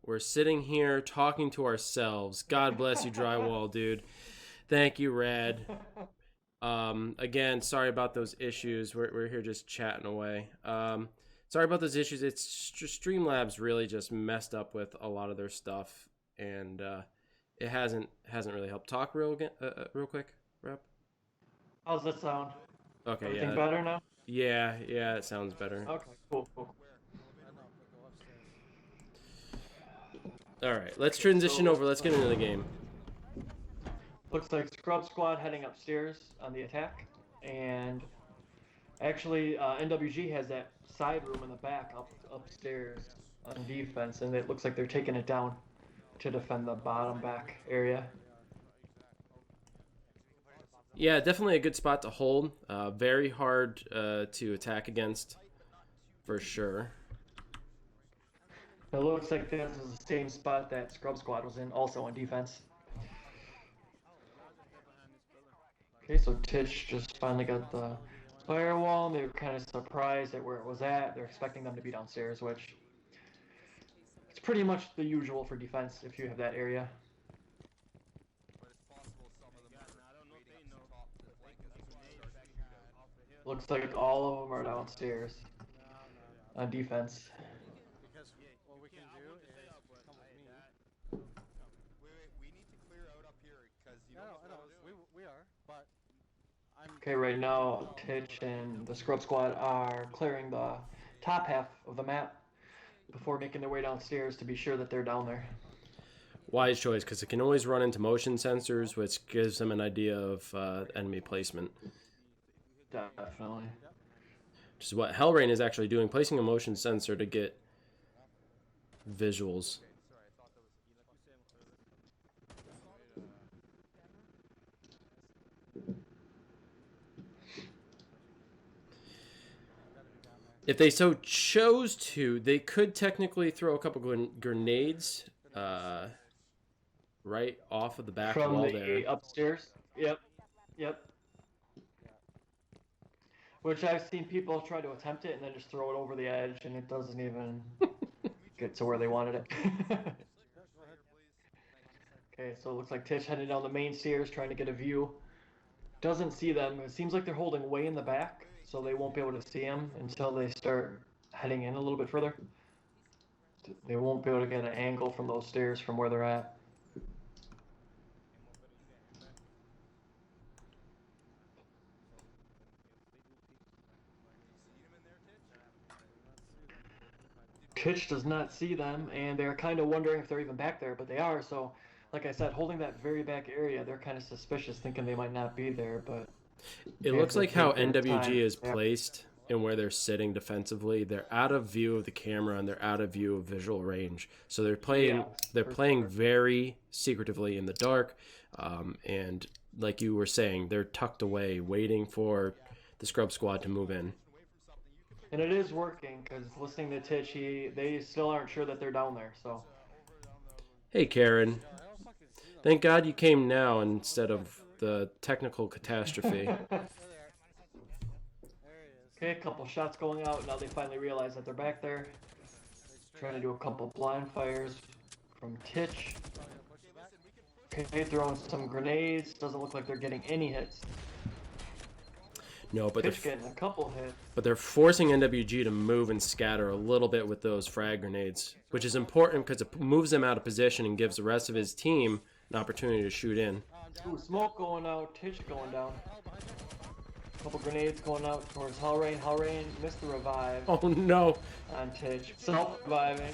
We're sitting here talking to ourselves. God bless you, Drywall, dude. Thank you, Rad. Again, sorry about those issues. We're here just chatting away. Sorry about those issues. It's just Streamlabs really just messed up with a lot of their stuff, and it hasn't really helped. Talk real quick, Rep. How's that sound? Okay, Everything yeah, better now? yeah, it sounds better. Okay, cool. All right, let's transition over. Let's get into the game. Looks like Scrub Squad heading upstairs on the attack, and actually NWG has that side room in the back upstairs on defense, and it looks like they're taking it down to defend the bottom back area. Yeah, definitely a good spot to hold. Very hard to attack against, for sure. It looks like this is the same spot that Scrub Squad was in, also on defense. Okay, so Tish just finally got the firewall. They were kind of surprised at where it was at. They're expecting them to be downstairs, which it's pretty much the usual for defense if you have that area. Looks like all of them are downstairs on defense. Because what we can do is come with me. Wait, we need to clear out up here because you know. I know, we are, but I'm. Okay, right now Titch and the Scrub Squad are clearing the top half of the map before making their way downstairs to be sure that they're down there. Wise choice, because it can always run into motion sensors, which gives them an idea of enemy placement. Definitely. Which is what Hellrain is actually doing, placing a motion sensor to get visuals. If they so chose to, they could technically throw a couple grenades right off of the back From wall the there. Upstairs. Yep. Which I've seen people try to attempt it and then just throw it over the edge, and it doesn't even get to where they wanted it. Okay, so it looks like Tish heading down the main stairs trying to get a view. Doesn't see them. It seems like they're holding way in the back, so they won't be able to see them until they start heading in a little bit further. They won't be able to get an angle from those stairs from where they're at. Titch does not see them, and they're kind of wondering if they're even back there, but they are. So, like I said, holding that very back area, they're kind of suspicious, thinking they might not be there. But it looks like how NWG is placed and where they're sitting defensively. They're out of view of the camera and they're out of view of visual range. So they're playing. They're playing very secretively in the dark, and like you were saying, they're tucked away, waiting for the Scrub Squad to move in. And it is working, because listening to Titch, they still aren't sure that they're down there, so. Hey, Karen. Thank God you came now instead of the technical catastrophe. Okay, a couple shots going out. Now they finally realize that they're back there. Trying to do a couple blind fires from Titch. Okay, throwing some grenades. Doesn't look like they're getting any hits. No, but Titch getting a couple hits. But they're forcing NWG to move and scatter a little bit with those frag grenades, which is important because it moves them out of position and gives the rest of his team an opportunity to shoot in. Ooh, smoke going out, Titch going down. A couple grenades going out towards Hellrain. Hellrain missed the revive. Oh no! On Titch. Self-reviving.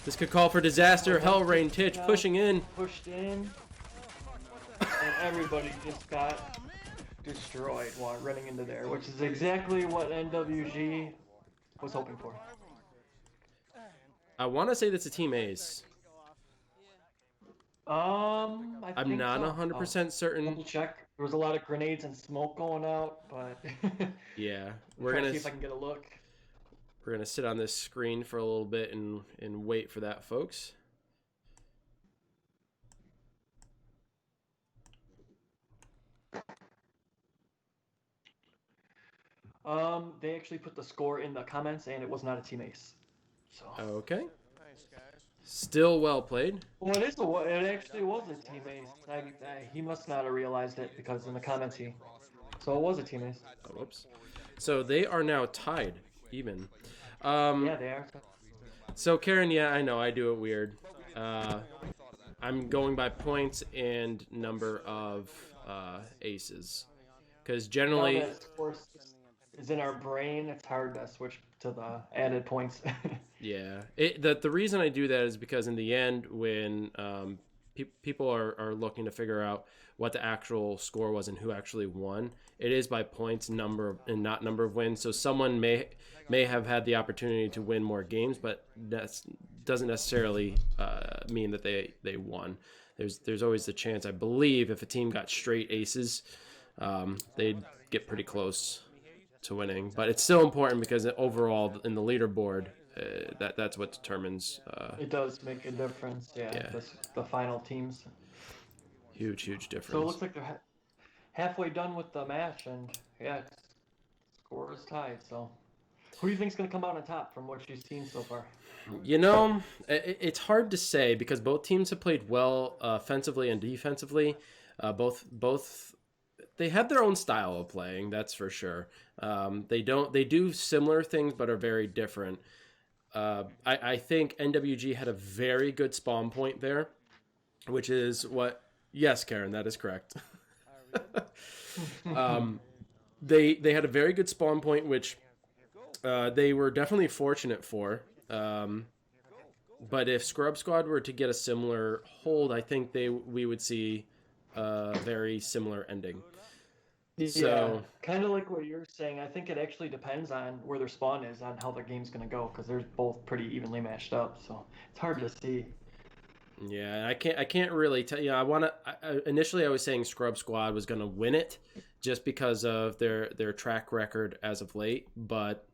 This could call for disaster. Hellrain, Titch pushing in. Pushed in. And everybody just got destroyed while running into there, which is exactly what NWG was hoping for. I want to say that's a team ace. I'm not 100% certain. Double check. There was a lot of grenades and smoke going out, but yeah, we're gonna see if I can get a look. We're gonna sit on this screen for a little bit and wait for that, folks. They actually put the score in the comments, and it was not a team ace. So. Okay. Nice, guys. Still well played. Well, it actually was a team ace. He must not have realized it because in the comments he. So it was a team ace. Oh, whoops. So they are now tied, even. Yeah, they are. So Karen, yeah, I know I do it weird. I'm going by points and number of aces, because Now generally, that score is in our brain, it's hard to switch to the added points. yeah. The reason I do that is because in the end, when people are looking to figure out what the actual score was and who actually won, it is by points, number, and not number of wins. So someone may have had the opportunity to win more games, but that doesn't necessarily mean that they won. There's always the chance, I believe, if a team got straight aces, they'd get pretty close to winning. But it's still important because overall in the leaderboard, that's what determines. It does make a difference, yeah. Yeah. The final teams. Huge So it difference. looks like they're halfway done with the match, and yeah, score is tied. So who do you think's gonna come out on top from what you've seen so far? You know, it's hard to say because both teams have played well offensively and defensively. Both they have their own style of playing, that's for sure. They do similar things but are very different. I think NWG had a very good spawn point there, which is what. Yes, Karen, that is correct. They had a very good spawn point, which they were definitely fortunate for. But if Scrub Squad were to get a similar hold, I think we would see a very similar ending. Yeah, So kind of like what you're saying. I think it actually depends on where their spawn is, on how their game's gonna go, because they're both pretty evenly matched up. So it's hard to see. yeah, I can't really tell you. Initially I was saying Scrub Squad was going to win it just because of their track record as of late, but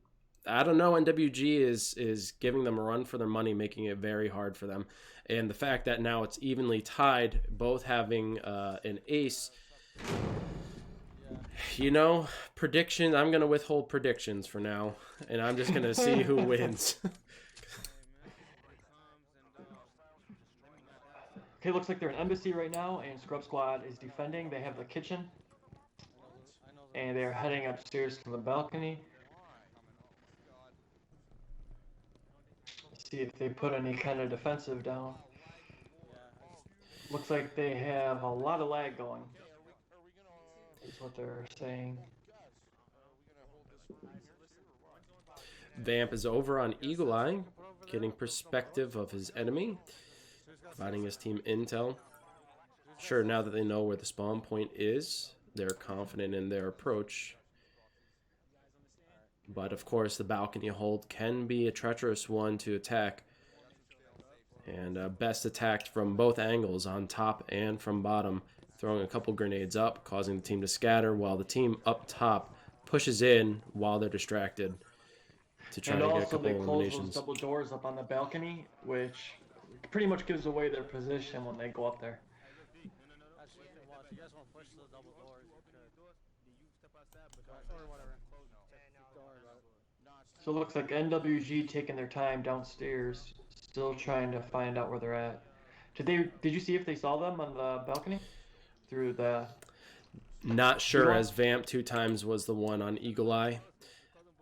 I don't know. NWG is giving them a run for their money, making it very hard for them, and the fact that now it's evenly tied, both having an ace. You know, prediction. I'm going to withhold predictions for now, and I'm just going to see who wins. Okay, looks like they're in Embassy right now, and Scrub Squad is defending. They have the kitchen, and they're heading upstairs to the balcony. See if they put any kind of defensive down. Looks like they have a lot of lag going. Is what they're saying. Vamp is over on Eagle Eye, getting perspective of his enemy, providing his team intel. Sure, now that they know where the spawn point is, they're confident in their approach. But of course, the balcony hold can be a treacherous one to attack. And best attacked from both angles, on top and from bottom, throwing a couple grenades up, causing the team to scatter, while the team up top pushes in while they're distracted to try And to get a also couple they close eliminations. those double doors up on the balcony, which pretty much gives away their position when they go up there. Actually, if you guys want to push the double doors, you could. Or whatever. Don't worry about it. So it looks like NWG taking their time downstairs, still trying to find out where they're at. Did you see if they saw them on the balcony? Through the Not sure, Eagle Eye? as Vamp 2 times was the one on Eagle Eye.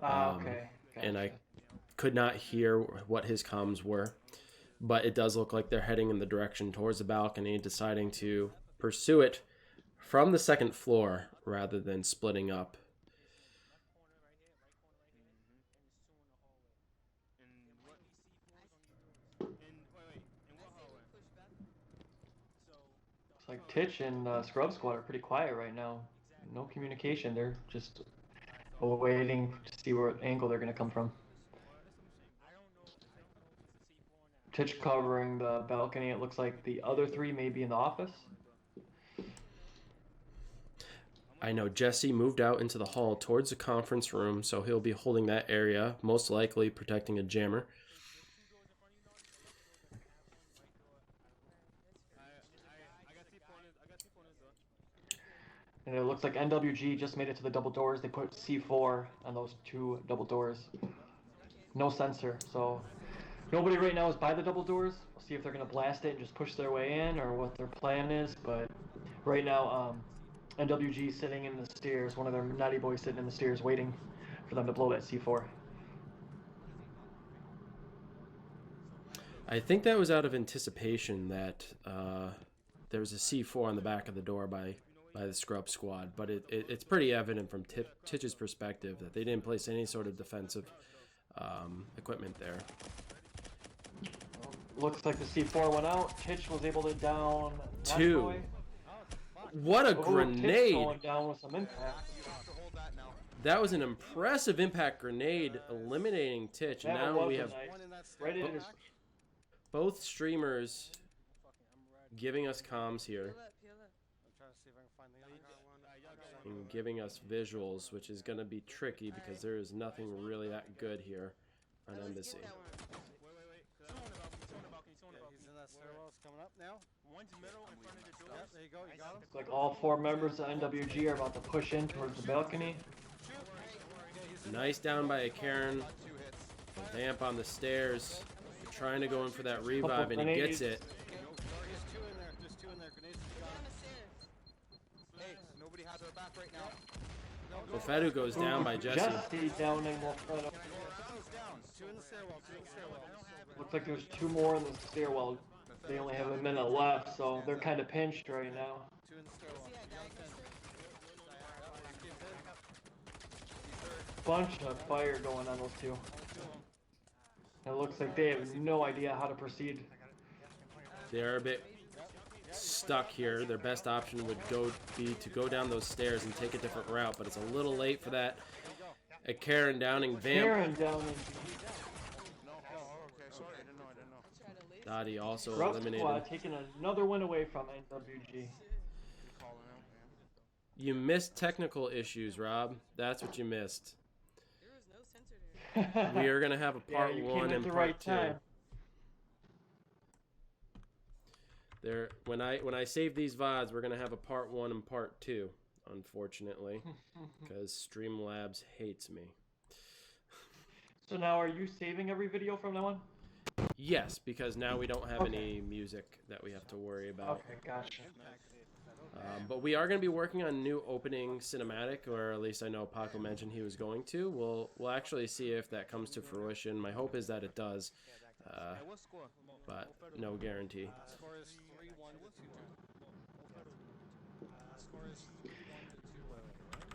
Okay. And I Gotcha. could not hear what his comms were. But it does look like they're heading in the direction towards the balcony, deciding to pursue it from the second floor rather than splitting up. It's like Titch and Scrub Squad are pretty quiet right now. No communication. They're just waiting to see what angle they're going to come from. Titch covering the balcony. It looks like the other three may be in the office. I know Jesse moved out into the hall towards the conference room, so he'll be holding that area, most likely protecting a jammer. And it looks like NWG just made it to the double doors. They put C4 on those two double doors. No sensor, so nobody right now is by the double doors. We'll see if they're gonna blast it and just push their way in, or what their plan is. But right now, NWG sitting in the stairs. One of their naughty boys sitting in the stairs, waiting for them to blow that C4. I think that was out of anticipation that there was a C4 on the back of the door by the Scrub Squad, but it's pretty evident from Titch's perspective that they didn't place any sort of defensive equipment there. Looks like the C4 went out. Titch was able to down Two. Boy. What a Titch grenade! going down with some impact. That was an impressive impact grenade, eliminating Titch. And That now was we a have nice, right in his. both streamers giving us comms here I'm trying to see if I can find the lead. and giving us visuals, which is going to be tricky because there is nothing really that good here on Embassy. Yeah, he's in that stairwell. It's coming up now. One's middle in front of the door. Yep, there you go. You got him. It's like all 4 members of NWG are about to push in towards the balcony. Nice down by a Karen. Vamp on the stairs. Trying to go in for that revive, and he gets it. There's 2 in there. There's 2 in there. Grenades is gone. Hey, nobody has our back right now. The Fedu goes down by Jesse. Jesse downing Lafredo. 2 in the stairwell. 2 in the stairwell. Looks like there's 2 more in the stairwell. They only have a minute left, so they're kind of pinched right now. 2 in the stairwell. Bunch of fire going on those 2. It looks like they have no idea how to proceed. They're a bit stuck here. Their best option would be to go down those stairs and take a different route, but it's a little late for that. A Karen downing Vamp. Karen downing. Dottie also Scrub eliminated. Squad taking another win away from NWG. You missed technical issues, Rob. That's what you missed. We are going to have a part you 1 came at and the part right 2. time. There, when I save these VODs, we're going to have a part 1 and part 2, unfortunately, because Streamlabs hates me. So now, are you saving every video from now on? Yes, because now we don't have any music that we have to worry about. Okay, gotcha. But we are going to be working on new opening cinematic, or at least I know Paco mentioned he was going to. We'll actually see if that comes to fruition. My hope is that it does, but no guarantee. Score is 3-1 to 2.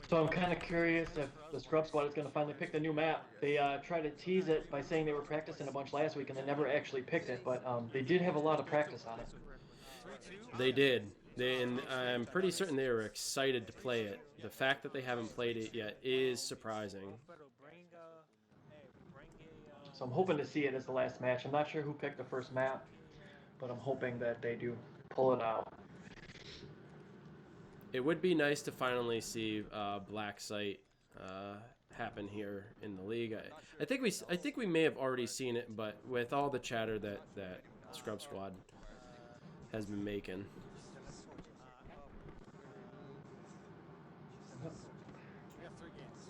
So I'm kind of curious if the Scrub Squad is going to finally pick the new map. They tried to tease it by saying they were practicing a bunch last week, and they never actually picked it. But they did have a lot of practice on it. They did. And I'm pretty certain they were excited to play it. The fact that they haven't played it yet is surprising. So I'm hoping to see it as the last match. I'm not sure who picked the first map, but I'm hoping that they do pull it out. It would be nice to finally see Black Site happen here in the league. I think we may have already seen it, but with all the chatter that Scrub Squad has been making.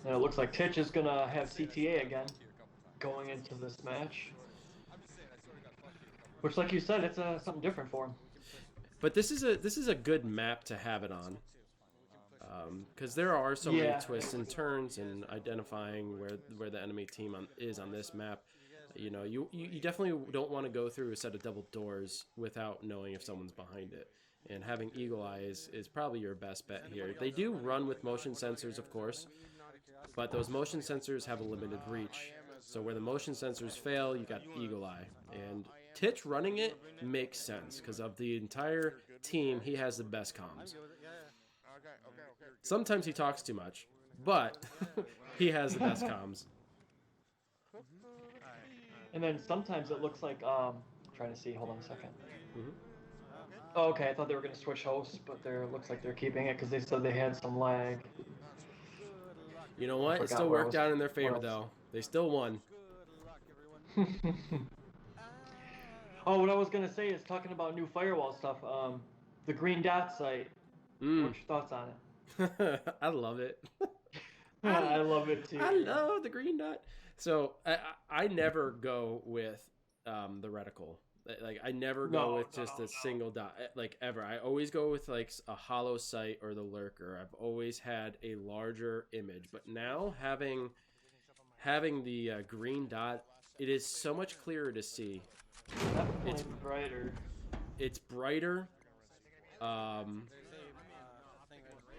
And it looks like Titch is going to have CTA again going into this match. Which, like you said, it's something different for him. But this is a good map to have it on. Because there are so many twists and turns and identifying where the enemy team is on this map. You know, you definitely don't want to go through a set of double doors without knowing if someone's behind it. And having Eagle Eye is probably your best bet here. They do run with motion sensors, of course, but those motion sensors have a limited reach. So where the motion sensors fail, you got Eagle Eye. And Titch running it makes sense, because of the entire team, he has the best comms. Sometimes he talks too much, but he has the best comms. And then sometimes it looks like, trying to see, hold on a second. Mm-hmm. Oh, okay, I thought they were going to switch hosts, but it looks like they're keeping it because they said they had some lag. You know what? It still worked out in their favor, though. They still won. Oh, what I was going to say is talking about new Firewall stuff, the Green Dot site. What's your thoughts on it? I love it. I love it too. I love the green dot. So I never go with the reticle. Like I never go No, with just no, a single dot, like ever. I always go with like a hollow sight or the lurker. I've always had a larger image, but now having the green dot, it is so much clearer to see. definitely It's brighter. it's brighter. Um,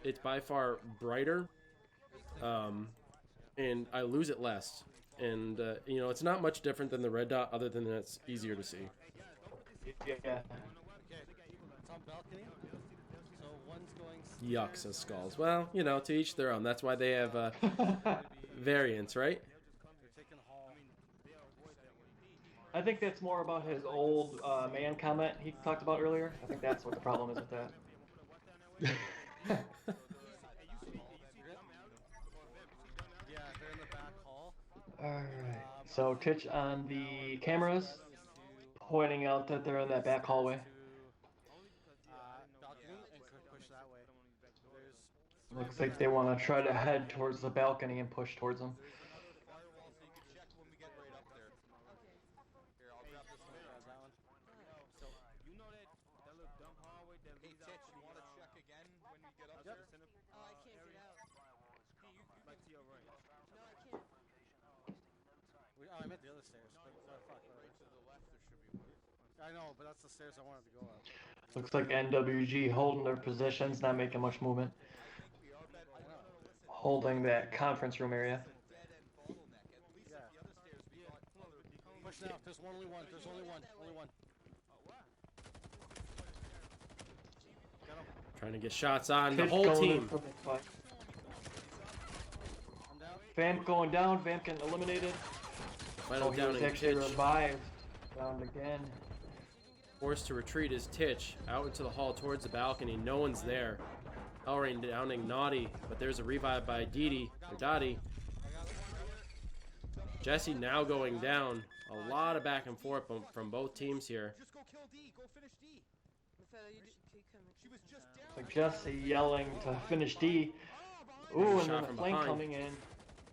it's by far brighter, and I lose it less. And you know, it's not much different than the red dot, other than that it's easier to see. Yeah. It's on balcony. So one's going Yuck, says Skulls. Well, you know, to each their own. That's why they have variants, right? they're taking hall. I think that's more about his old man comment he talked about earlier. I think that's what the problem is with that. Yeah, they're in the back hall. Alright. So Titch on the cameras, pointing out that they're in that back hallway. Balcony and could push that way. There's Looks like they want to try to head towards the balcony and push towards them. Firewall, so you can check when we get right up there. Here, I'll grab this one. that one. So you know that little dumb hallway that Hey, leads out Titch, to you want to check again when we get up Yep. there? Oh, I can't get out. like to your right. No, I can't. I meant the other stairs, but fuck. Right to the left, there should be one. I know, but that's the stairs I wanted to go up. Looks like NWG holding their positions, not making much movement. We are better. No, listen. Holding that conference room area. Dead end bottleneck. At least at the other stairs, we thought other people. Push now. There's only one. There's only one. Only one. Got him. Trying to get shots on the Titch whole going in team. for the fight. I'm down. Vamp going down. Vamp getting eliminated. Final Oh, he was downing actually Titch. revived. Downed again. Forced to retreat is Titch out into the hall towards the balcony. No one's there. Elrain downing Naughty, but there's a revive by Dottie. Jesse now going down. A lot of back and forth from both teams here. Just go kill D. Go finish D. Matteo, you keep coming. She was just down. Like Jesse yelling to finish D. Ooh, Good and shot then a from flank behind. coming in.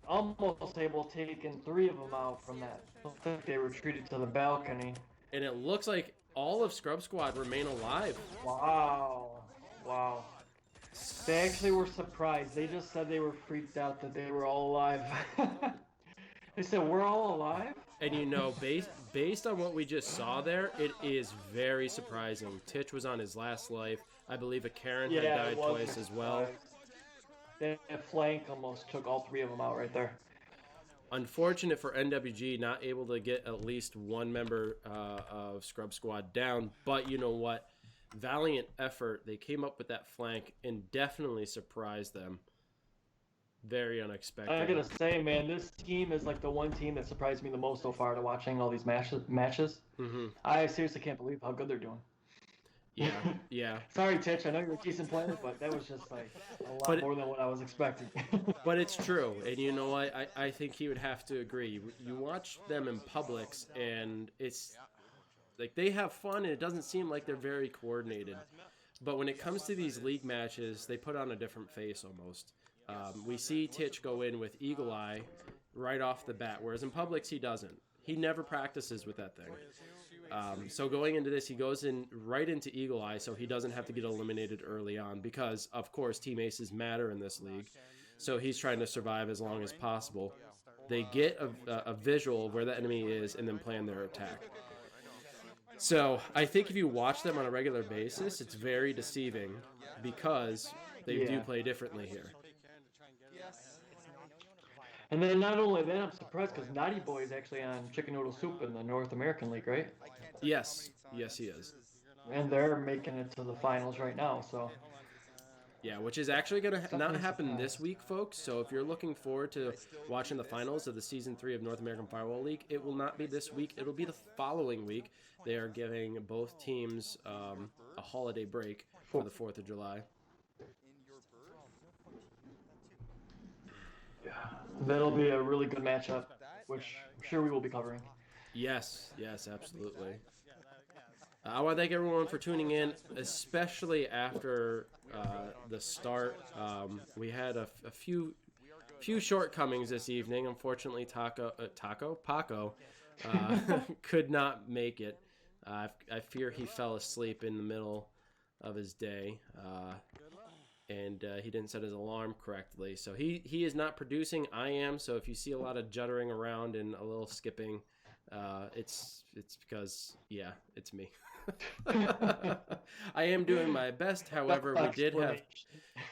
Almost able to take 3 of them out from that. Looks like they retreated to the balcony. And it looks like all of Scrub Squad remain alive. Wow. Wow. They actually were surprised. They just said they were freaked out that they were all alive. They said, we're all alive? And you know, based on what we just saw there, it is very surprising. Titch was on his last life. I believe a Karen had it died was twice a as well. surprise. That flank almost took all 3 of them out right there. Unfortunate for NWG, not able to get at least one member of Scrub Squad down. But you know what? Valiant effort. They came up with that flank and definitely surprised them. Very unexpected. I gotta say, man, this team is like the one team that surprised me the most so far to watching all these matches. Mm-hmm. I seriously can't believe how good they're doing. Yeah, yeah. Sorry, Titch, I know you're a decent player, but that was just like a lot But- more than what I was expecting. But it's true, and you know what? I think he would have to agree. You watch them in Publix, and it's like they have fun, and it doesn't seem like they're very coordinated. But when it comes to these league matches, they put on a different face almost. We see Titch go in with Eagle Eye right off the bat, whereas in Publix he doesn't. He never practices with that thing. So going into this, he goes in right into Eagle Eye, so he doesn't have to get eliminated early on because, of course, team aces matter in this league. So he's trying to survive as long as possible. They get a visual of where the enemy is and then plan their attack. So I think if you watch them on a regular basis, it's very deceiving because they do Yeah. play differently here. And then not only that, I'm surprised because Naughty Boy is actually on Chicken Noodle Soup in the North American League, right? Yes, yes, he is. And they're making it to the finals right now, so. Yeah, which is actually going to not Definitely happen surprised. this week, folks. So if you're looking forward to watching the finals of the Season 3 of North American Firewall League, it will not be this week. It'll be the following week. They are giving both teams a holiday break for the 4th of July. Yeah, that'll be a really good matchup, which I'm sure we will be covering. Yes, yes, absolutely. I want to thank everyone for tuning in, especially after the start. We had a few shortcomings this evening. Unfortunately, Paco could not make it. I fear he fell asleep in the middle of his day, and he didn't set his alarm correctly. So he is not producing. I am. So if you see a lot of juddering around and a little skipping, it's because, yeah, it's me. I am doing my best. However,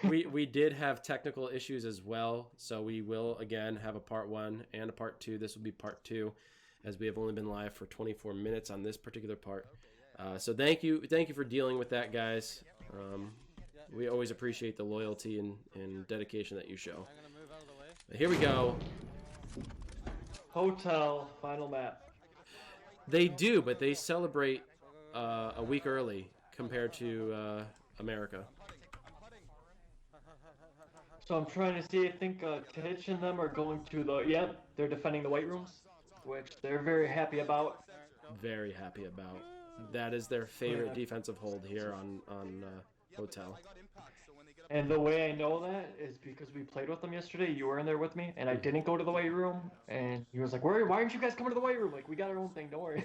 we did have technical issues as well. So we will again have a part 1 and a part 2. This will be part 2, as we have only been live for 24 minutes on this particular part. So thank you for dealing with that, guys. We always appreciate the loyalty and dedication that you show. I'm gonna move out of the way. But here we go. Hotel final map. They do, but they celebrate a week early compared to America. So I'm trying to see. I think Titch and them are going to the. Yep, they're defending the white rooms, which they're very happy about. Very happy about. That is their favorite defensive hold here on Hotel. And the way I know that is because we played with them yesterday. You were in there with me, and I didn't go to the white room. And he was like, "Why aren't you guys coming to the white room? Like, we got our own thing. Don't worry."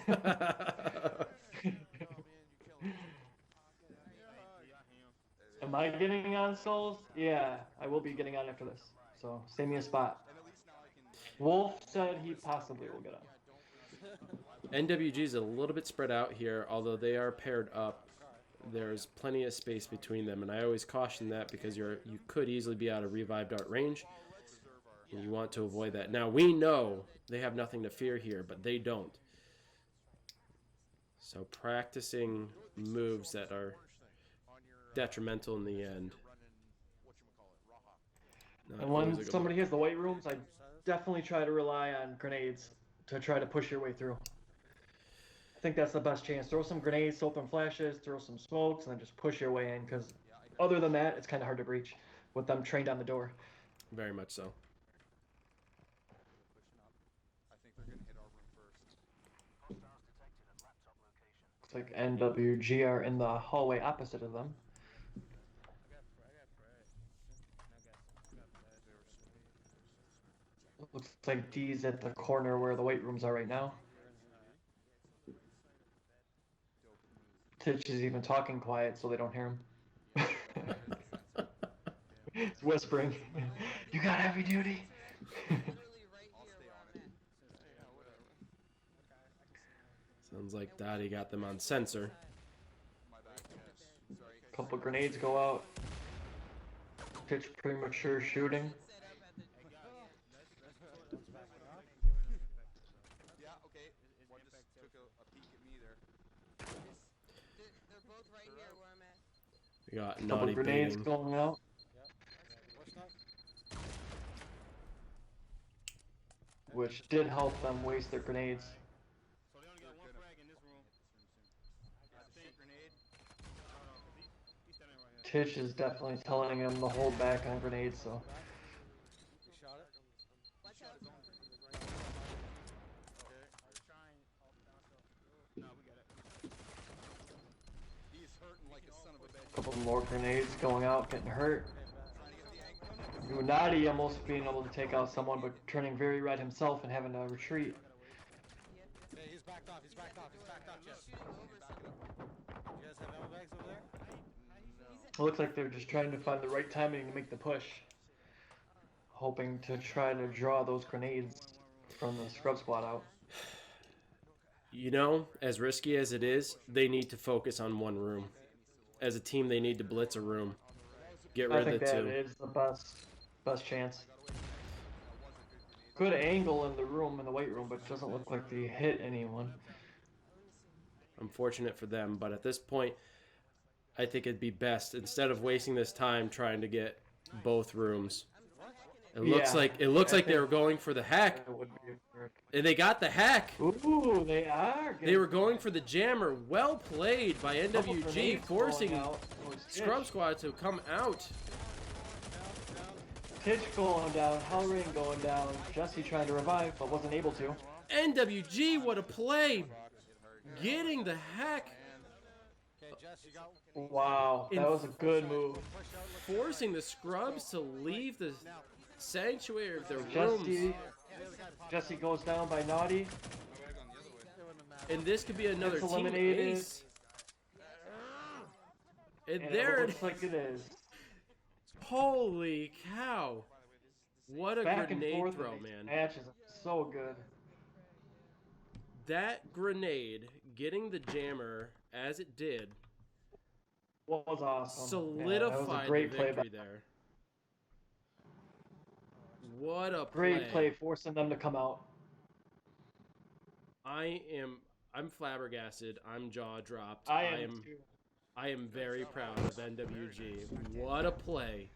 Am I getting on Souls? Yeah, I will be getting on after this. So save me a spot. Wolf said he possibly will get on. NWG is a little bit spread out here, although they are paired up. There's plenty of space between them, and I always caution that because you could easily be out of revive dart range, and you want to avoid that. Now, we know they have nothing to fear here, but they don't. So practicing moves that are detrimental in the end. And when somebody has the white rooms, I definitely try to rely on grenades to try to push your way through. I think that's the best chance. Throw some grenades, open flashes, throw some smokes, and then just push your way in. Because other than that, it's kind of hard to breach with them trained on the door. Very much so. Looks like NWG are in the hallway opposite of them. Looks like D's at the corner where the weight rooms are right now. Titch is even talking quiet so they don't hear him. He's whispering, "You got heavy duty." Sounds like Dottie got them on sensor. Couple grenades go out. Titch premature shooting. Yeah, okay. One just took a peek at me there. They're both right here where I'm at. We got Couple naughty grenades baiting. going out. Which did help them waste their grenades. So they only got one frag in this room. I think. Grenade. He's standing right here. Titch is definitely telling him to hold back on grenades, so. You shot it? Watch out. No, we got it. He's hurting like a son of a bitch. Couple more grenades going out, getting hurt. Unati almost being able to take out someone, but turning very red himself and having to retreat. Hey, he's backed off. He's backed off. He's backed off, Jeff. Shooting over something. You guys have ammo bags over there? It looks like they're just trying to find the right timing to make the push. Hoping to try to draw those grenades from the scrub squad out. You know, as risky as it is, they need to focus on one room. As a team, they need to blitz a room. Get I rid think of the that two. is the best chance. Good angle in the room, in the weight room, but it doesn't look like they hit anyone. Unfortunate for them, but at this point, I think it'd be best, instead of wasting this time trying to get both rooms. It looks Yeah, like they were going for the hack, That would be and they got the hack. Ooh, they are. They were going for the jammer. Well played by NWG, forcing Scrub Squad to come out. Titch going down, Hellring going down, Jesse trying to revive, but wasn't able to. NWG, what a play! Getting the hack, Okay, Jess, you got Wow, that was a good move. forcing the Scrubs to leave the sanctuary of their Jesse, rooms. Jesse goes down by Naughty. And this could be another It's team eliminated. ace. And And there it it looks like it is. Holy cow. What a Back and grenade forth throw, in these man. matches are so good. That grenade getting the jammer as it did Was awesome. solidified that was a great the play. victory there. What a Great play, forcing them to come out. I'm flabbergasted. I'm jaw dropped. I am too. I am very proud of NWG. What a play.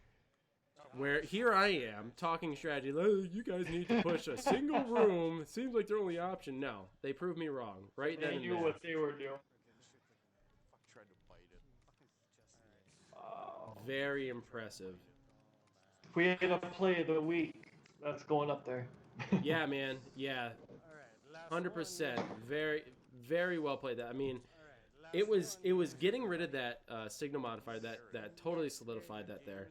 Where here I am talking strategy. Oh, you guys need to push a single room. It seems like their only option. No, they proved me wrong. Right then They and knew there. what they were doing. Tried to bite it. Wow. Very impressive. If we had a play of the week, that's going up there. Yeah, man. Yeah, 100%. Very, very well played. That I mean, it was getting rid of that signal modifier that totally solidified that there.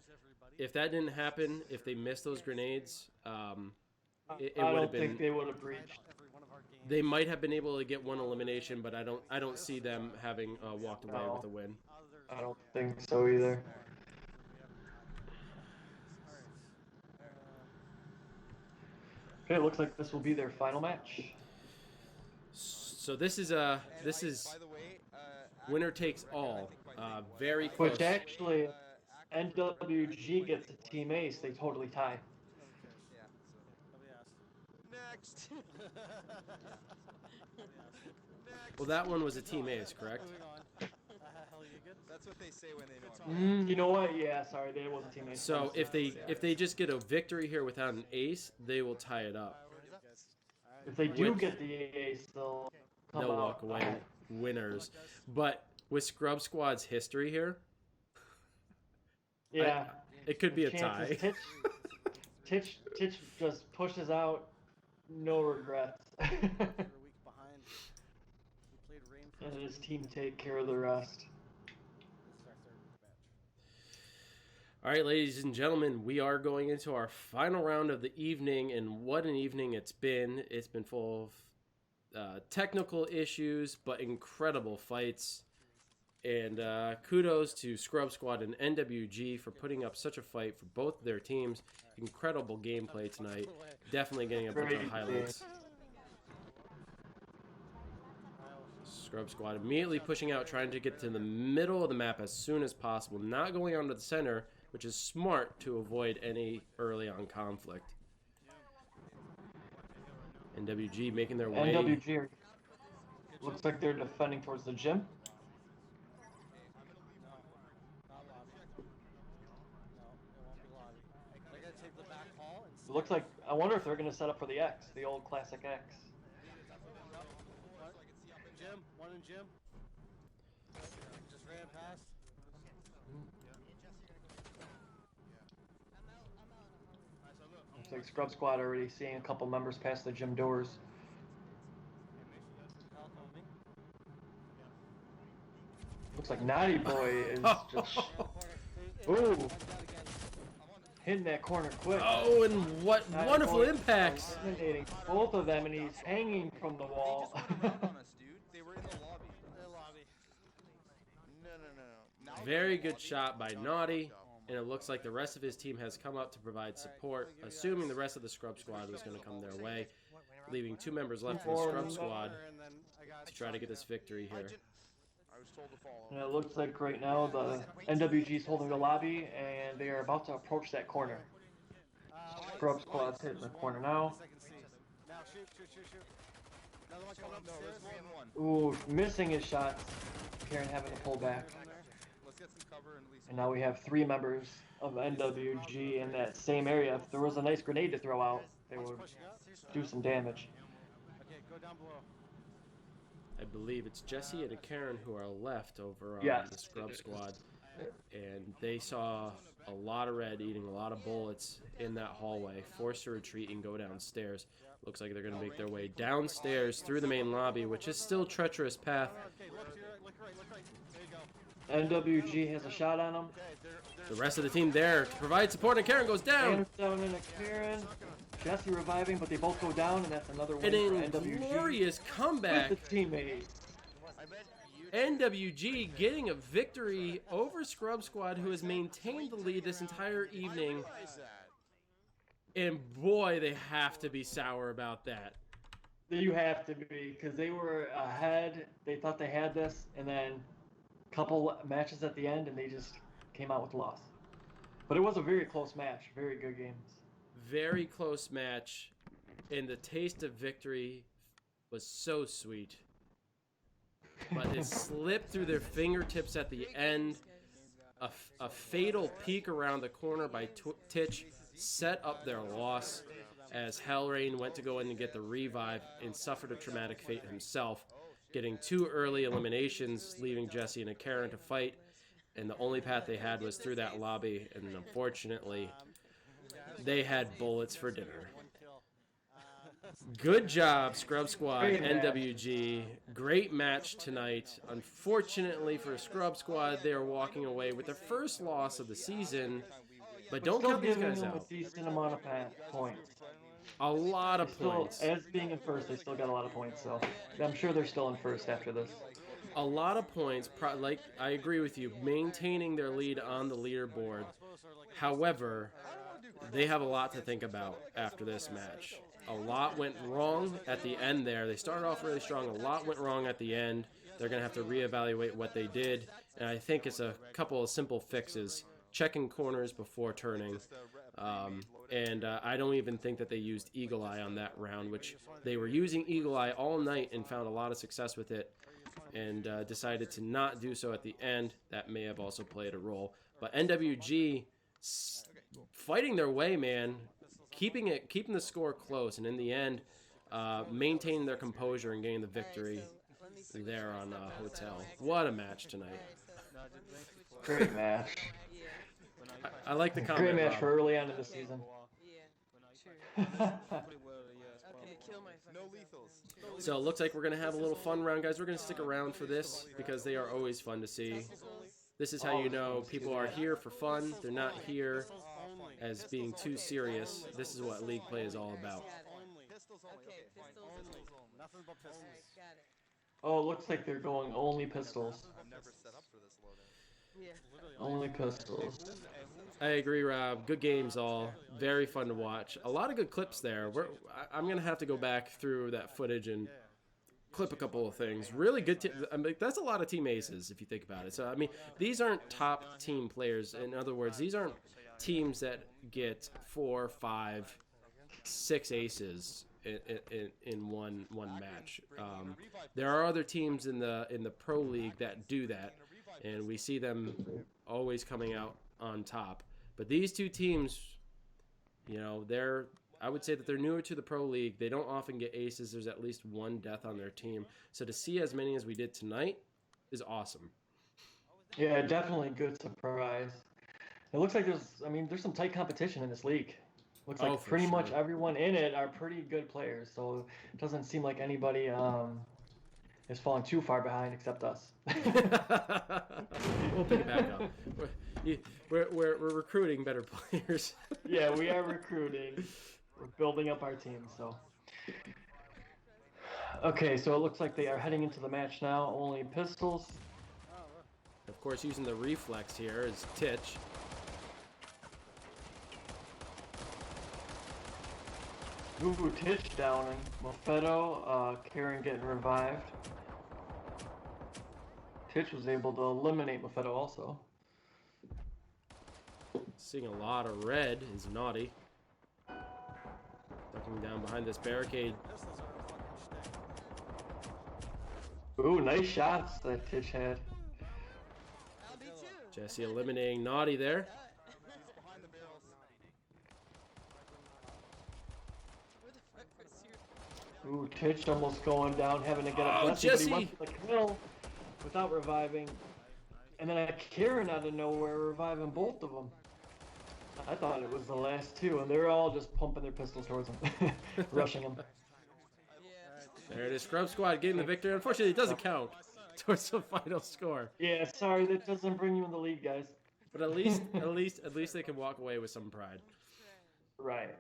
If that didn't happen, if they missed those grenades, it I would don't have been. think they would have breached. They might have been able to get one elimination, but I don't see them having walked away No. with a win. I don't think so either. Okay, it looks like this will be their final match. So this is By the way, winner takes all. Very close. Which actually, NWG gets a team ace. They totally tie. yeah. Next. Well, that one was a team ace, correct? That's what they say when they know I'm You know what? Yeah, sorry, they was a team ace. So if they just get a victory here without an ace, they will tie it up. If they do Which- get the ace, they'll come They'll out walk away winners. But with Scrub Squad's history here, Yeah. it could be a Chances tie. Titch just pushes out, no regrets. And his team take care of the rest. All right, ladies and gentlemen, we are going into our final round of the evening, and what an evening it's been. It's been full of technical issues, but incredible fights. And kudos to Scrub Squad and NWG for putting up such a fight for both of their teams. Incredible gameplay tonight. Definitely getting a bunch of Great highlights. Scrub Squad immediately pushing out, trying to get to the middle of the map as soon as possible. Not going onto the center, which is smart to avoid any early on conflict. NWG making their way. NWG looks like they're defending towards the gym. Looks like, I wonder if they're going to set up for the X, the old classic X. Jim, one in Jim. Just ran past. Looks like Scrub Squad already seeing a couple members past the gym doors. Looks like Naughty Boy is just, ooh, hitting that corner quick. Oh, and what Naughty wonderful Boy impacts! eliminating both of them, and he's hanging from the wall. on us, dude. They were in the lobby. No. Now Very good shot by Naughty, and it looks like the rest of his team has come up to provide support, assuming the rest of the Scrub Squad was going to come their way, leaving 2 members left for the Scrub Squad to try to get this victory here. I was told to follow. And it looks like right now the NWG is holding the lobby, and they are about to approach that corner. Scrub Squad's hitting the corner now. Now shoot. Another one coming No, upstairs. there's one. Ooh, missing his shots. Karen having to pull back. Let's get some cover and at least. And now we have 3 members of NWG in that same area. If there was a nice grenade to throw out, they would do some damage. Okay, go down below. I believe it's Jesse and Karen who are left over on Yes. the Scrub Squad. And they saw a lot of red eating a lot of bullets in that hallway, forced to retreat and go downstairs. Looks like they're going to make their way downstairs through the main lobby, which is still treacherous path. Okay, look to your right, look right. There you go. NWG has a shot on him. The rest of the team there to provide support, and Karen goes down. Hands down into Karen. Jesse reviving, but they both go down, and that's another An win for NWG. inglorious comeback. With the teammate. NWG getting a victory over Scrub Squad, who has maintained the lead this entire evening. And boy, they have to be sour about that. You have to be, because they were ahead. They thought they had this, and then a couple matches at the end, and they just came out with a loss. But it was a very close match. Very good games. Very close match, and the taste of victory was so sweet. But it slipped through their fingertips at the end. A fatal peek around the corner by Titch set up their loss as Hellrain went to go in and get the revive and suffered a traumatic fate himself, getting 2 early eliminations, leaving Jesse and a Karen to fight. And the only path they had was through that lobby, and unfortunately, they had bullets for dinner. Good job, Scrub Squad, NWG. Great match tonight. Unfortunately for Scrub Squad, they are walking away with their first loss of the season. But don't count these guys out. A decent amount of points. A lot of points. As being in first, they still got a lot of points. So I'm sure they're still in first after this. A lot of points. Like I agree with you, maintaining their lead on the leaderboard. However, they have a lot to think about after this match. A lot went wrong at the end there. They started off really strong. A lot went wrong at the end. They're going to have to reevaluate what they did. And I think it's a couple of simple fixes. Checking corners before turning. I don't even think that they used Eagle Eye on that round, which they were using Eagle Eye all night and found a lot of success with it. And decided to not do so at the end. That may have also played a role. But NWG fighting their way, man. Keeping the score close, and in the end, maintaining their composure and getting the victory there on Hotel. What a match tonight! Great match. I like the comment. Great match Rob. for early on in the season. Yeah, true. Okay, kill my fucking self. So it looks like we're gonna have a little fun round, guys. We're gonna stick around for this because they are always fun to see. This is how you know people are here for fun. They're not here as being too serious. This is what league play is all about. Okay, pistols. Nothing but pistols. Alright, got it. Oh, it looks like they're going only pistols. I'm never set up for this loading. Yeah. Only pistols. I agree, Rob. Good games all. Very fun to watch. A lot of good clips there. I'm going to have to go back through that footage and clip a couple of things. Really good. I mean, that's a lot of team aces if you think about it. So, I mean, these aren't top team players. In other words, these aren't teams that get 4, 5, 6 aces in one match. There are other teams in the pro league that do that, and we see them always coming out on top. But these two teams, you know, I would say that they're newer to the pro league. They don't often get aces. There's at least one death on their team. So to see as many as we did tonight is awesome. Yeah, definitely good surprise. It looks like there's some tight competition in this league. Looks like for pretty much sure. everyone in it are pretty good players. So it doesn't seem like anybody is falling too far behind except us. We'll pick it back up. We're recruiting better players. Yeah, we are recruiting. We're building up our team. So okay, so it looks like they are heading into the match now. Only pistols. Of course, using the reflex here is Titch. Ooh, Titch downing. Mofetto, Karen getting revived. Titch was able to eliminate Mofetto also. Seeing a lot of red is naughty. Ducking down behind this barricade. Ooh, nice shots that Titch had. I'll be too. Jesse eliminating Naughty there. Where the fuck was your... Ooh, Titch almost going down, having to get up. Oh, Jesse, but Jesse! he went for the kill without reviving. And then a Karen out of nowhere reviving both of them. I thought it was the last two, and they're all just pumping their pistols towards him, rushing him. Yeah. There it is. Scrub Squad getting the victory. Unfortunately, it doesn't count towards the final score. Yeah, sorry, that doesn't bring you in the lead, guys. But at least they can walk away with some pride. Right.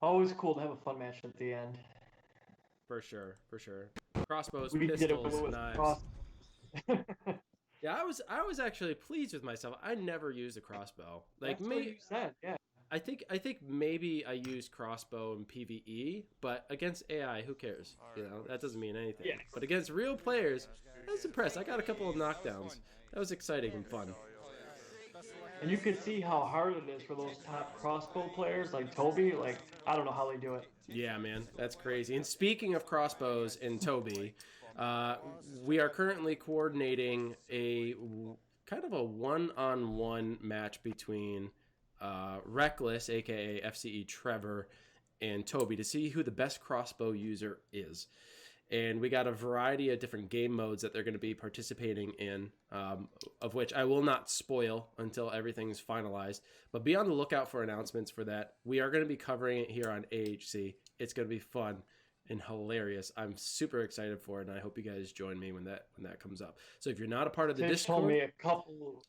Always cool to have a fun match at the end. For sure, for sure. Crossbows, We did it pistols, with knives. cross. Yeah, I was actually pleased with myself. I never used a crossbow. Like That's what me, you said, yeah. I think maybe I used crossbow in PvE, but against AI, who cares? You know, that doesn't mean anything. Yes. But against real players, I was impressed. I got a couple of knockdowns. That was exciting and fun. And you can see how hard it is for those top crossbow players like Toby. Like, I don't know how they do it. Yeah, man, that's crazy. And speaking of crossbows and Toby, we are currently coordinating a kind of a one-on-one match between Reckless, aka FCE Trevor, and Toby to see who the best crossbow user is. And we got a variety of different game modes that they're going to be participating in, of which I will not spoil until everything's finalized. But be on the lookout for announcements for that. We are going to be covering it here on AHC. It's going to be fun and hilarious. I'm super excited for it, and I hope you guys join me when that comes up. So if you're not a part of the Fish Discord, told me a couple.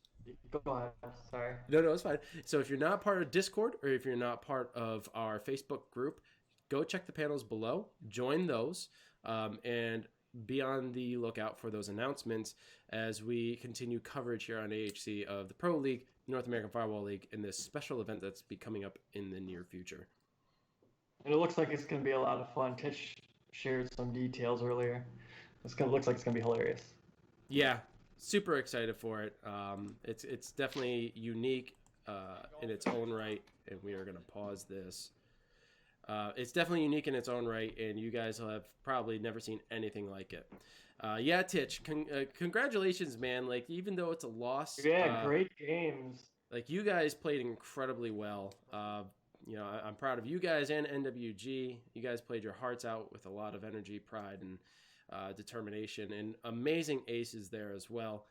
Go ahead. Sorry. no, it's fine. So if you're not part of Discord or if you're not part of our Facebook group, go check the panels below, join those, and be on the lookout for those announcements as we continue coverage here on AHC of the Pro League, North American Firewall League, and this special event that's be coming up in the near future. And it looks like it's going to be a lot of fun. Tish shared some details earlier. Looks like it's going to be hilarious. Yeah, super excited for it. It's definitely unique in its own right, and we are going to pause this. It's definitely unique in its own right, and you guys will have probably never seen anything like it. Yeah, Titch, congratulations, man. Like, even though it's a loss, Yeah, great games. like, you guys played incredibly well. You know, I'm proud of you guys and NWG. You guys played your hearts out with a lot of energy, pride, and determination, and amazing aces there as well.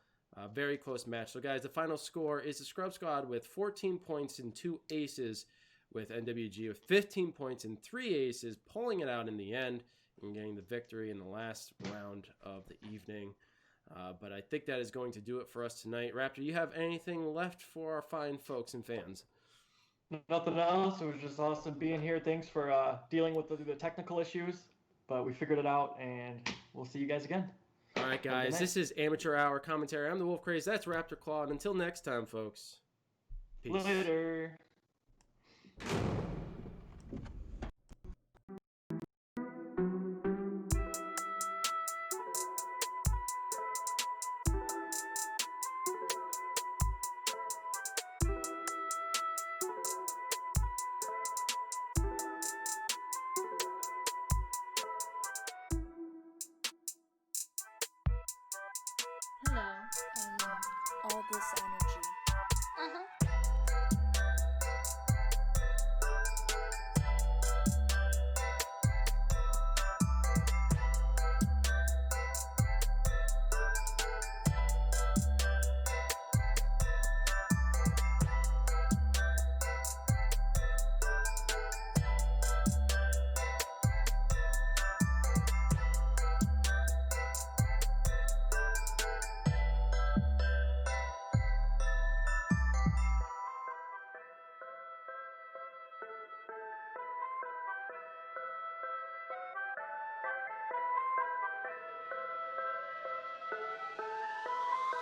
Very close match. So, guys, the final score is the Scrub Squad with 14 points and 2 aces, with NWG with 15 points and 3 aces, pulling it out in the end and getting the victory in the last round of the evening. But I think that is going to do it for us tonight. Raptor, you have anything left for our fine folks and fans? Nothing else. It was just awesome being here. Thanks for dealing with the technical issues, but we figured it out, and we'll see you guys again. All right, guys, this is Amateur Hour Commentary. I'm the Wolf Craze. That's Raptor Claw. And until next time, folks, peace. Later. Hello. All this energy.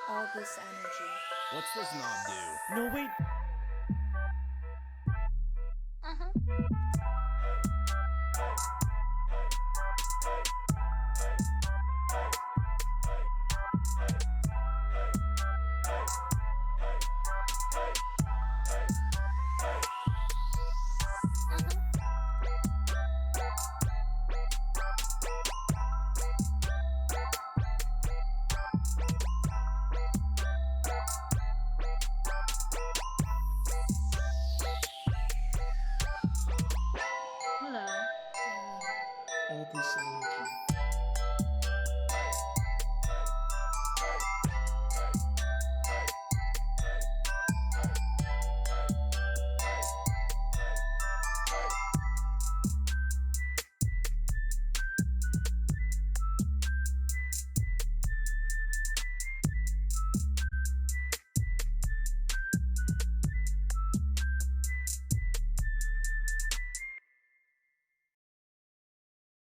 All this energy. What's this knob do? No, wait. Hello. All this energy.